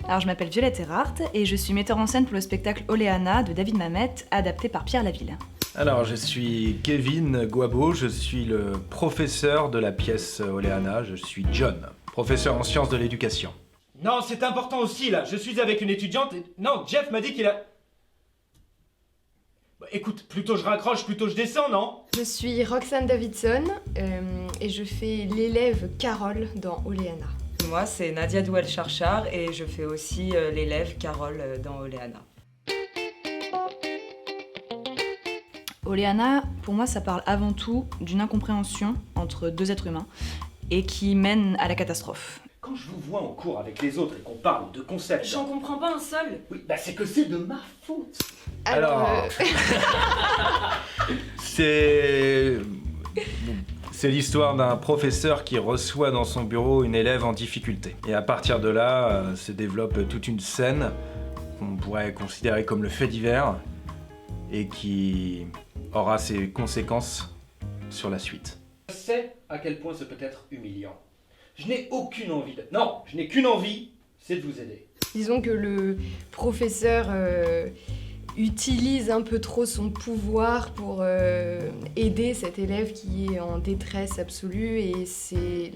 Alors je m'appelle Violette Erhardt et je suis metteur en scène pour le spectacle Oleana de David Mamet, adapté par Pierre Laville. Alors, je suis Kevin Guabo, je suis le professeur de la pièce Oleana, je suis John, professeur en sciences de l'éducation. Non, c'est important aussi, là. Je suis avec une étudiante et... Non, Jeff m'a dit qu'il a... Bah, écoute, plutôt je raccroche, plutôt je descends, non? Je suis Roxane Davidson et je fais l'élève Carole dans Oleana. Moi, c'est Nadia Douel-Charchard et je fais aussi l'élève Carole dans Oleana. Oleana, pour moi, ça parle avant tout d'une incompréhension entre deux êtres humains et qui mène à la catastrophe. Quand je vous vois en cours avec les autres et qu'on parle de concepts... J'en comprends pas un seul. Oui, bah c'est que c'est de ma faute. Alors, c'est l'histoire d'un professeur qui reçoit dans son bureau une élève en difficulté. Et à partir de là, se développe toute une scène qu'on pourrait considérer comme le fait divers et qui aura ses conséquences sur la suite. Je sais à quel point ce peut être humiliant. Je n'ai aucune envie de... Non, je n'ai qu'une envie, c'est de vous aider. Disons que le professeur utilise un peu trop son pouvoir pour aider cet élève qui est en détresse absolue et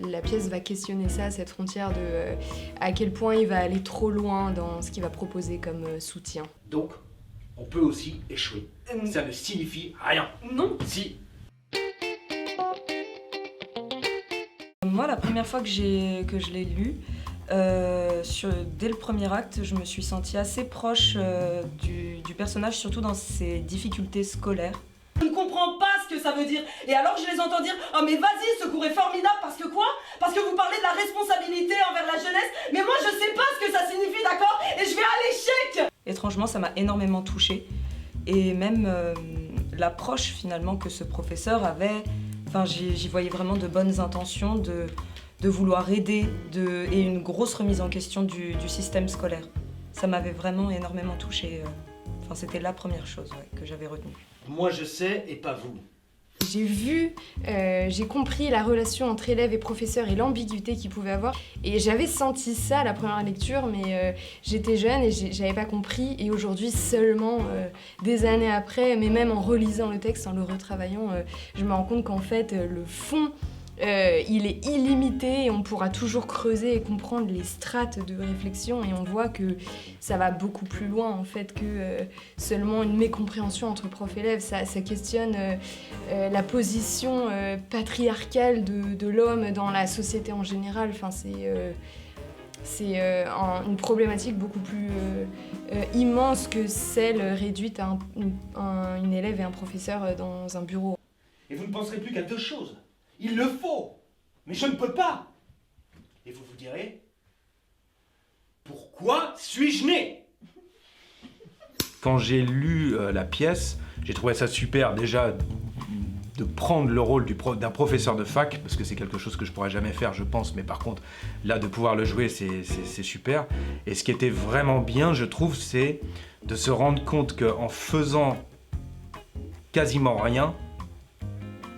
la pièce va questionner ça, cette frontière de à quel point il va aller trop loin dans ce qu'il va proposer comme soutien. Donc, on peut aussi échouer. Ça ne signifie rien. Non. Si. Moi, la première fois que je l'ai lu, dès le premier acte, je me suis sentie assez proche du personnage, surtout dans ses difficultés scolaires. Je ne comprends pas ce que ça veut dire. Et alors je les entends dire « Oh mais vas-y, ce cours est formidable parce que quoi? Parce que vous parlez de la responsabilité envers la jeunesse. Mais moi je sais pas ce que ça signifie, d'accord? Et je vais à l'échec !» Étrangement, ça m'a énormément touchée. Et même l'approche finalement que ce professeur avait, j'y voyais vraiment de bonnes intentions, de vouloir aider, et une grosse remise en question du système scolaire. Ça m'avait vraiment énormément touchée. C'était la première chose que j'avais retenue. Moi je sais et pas vous. J'ai compris la relation entre élève et professeur et l'ambiguïté qu'il pouvait avoir. Et j'avais senti ça à la première lecture, mais j'étais jeune et j'avais pas compris. Et aujourd'hui, seulement des années après, mais même en relisant le texte, en le retravaillant, je me rends compte qu'en fait, le fond, il est illimité et on pourra toujours creuser et comprendre les strates de réflexion et on voit que ça va beaucoup plus loin en fait que seulement une mécompréhension entre prof et élève. Ça questionne la position patriarcale de l'homme dans la société en général. C'est une problématique beaucoup plus immense que celle réduite à une élève et un professeur dans un bureau. Et vous ne penserez plus qu'à deux choses. Il le faut, mais je ne peux pas. Et vous vous direz, pourquoi suis-je né? Quand j'ai lu la pièce, j'ai trouvé ça super déjà de prendre le rôle d'un professeur de fac, parce que c'est quelque chose que je pourrais jamais faire, je pense, mais par contre, là, de pouvoir le jouer, c'est super. Et ce qui était vraiment bien, je trouve, c'est de se rendre compte qu'en faisant quasiment rien,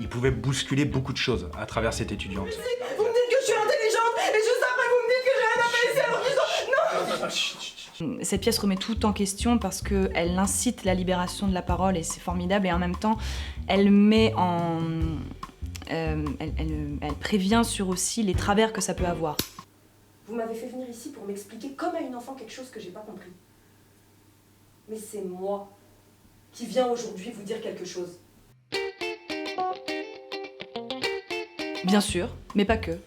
il pouvait bousculer beaucoup de choses à travers cette étudiante. Vous me dites que je suis intelligente et juste après vous me dites que j'ai rien à faire ici alors qu'ils ont... Non. Cette pièce remet tout en question parce qu'elle incite la libération de la parole et c'est formidable et en même temps elle met en... elle prévient sur aussi les travers que ça peut avoir. Vous m'avez fait venir ici pour m'expliquer comme à une enfant quelque chose que j'ai pas compris. Mais c'est moi qui viens aujourd'hui vous dire quelque chose. Bien sûr, mais pas que.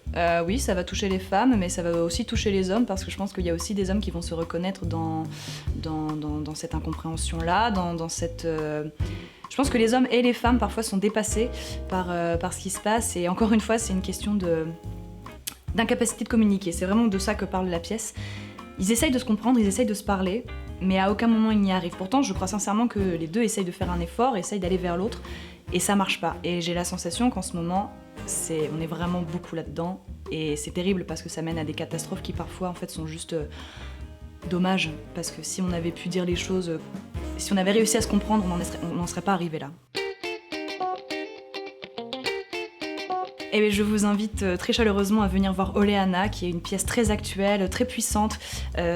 Oui, ça va toucher les femmes, mais ça va aussi toucher les hommes, parce que je pense qu'il y a aussi des hommes qui vont se reconnaître dans cette incompréhension-là, dans cette... Je pense que les hommes et les femmes, parfois, sont dépassés par ce qui se passe, et encore une fois, c'est une question d'incapacité de communiquer. C'est vraiment de ça que parle la pièce. Ils essayent de se comprendre, ils essayent de se parler, mais à aucun moment ils n'y arrivent. Pourtant, je crois sincèrement que les deux essayent de faire un effort, essayent d'aller vers l'autre, et ça marche pas. Et j'ai la sensation qu'en ce moment, on est vraiment beaucoup là-dedans, et c'est terrible parce que ça mène à des catastrophes qui parfois en fait sont juste dommages, parce que si on avait pu dire les choses, si on avait réussi à se comprendre, on n'en serait pas arrivé là. Et je vous invite très chaleureusement à venir voir Oleana, qui est une pièce très actuelle, très puissante,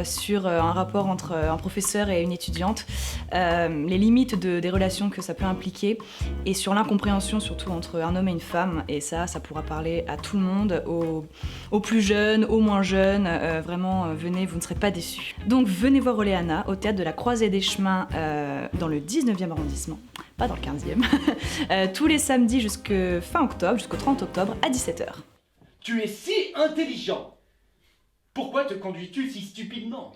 sur un rapport entre un professeur et une étudiante, les limites des relations que ça peut impliquer, et sur l'incompréhension surtout entre un homme et une femme. Et ça pourra parler à tout le monde, aux plus jeunes, aux moins jeunes. Vraiment, venez, vous ne serez pas déçus. Donc venez voir Oleana au théâtre de la Croisée des Chemins, dans le 19e arrondissement, pas dans le 15e, tous les samedis jusqu'au 30 octobre à 17h. Tu es si intelligent. Pourquoi te conduis-tu si stupidement ?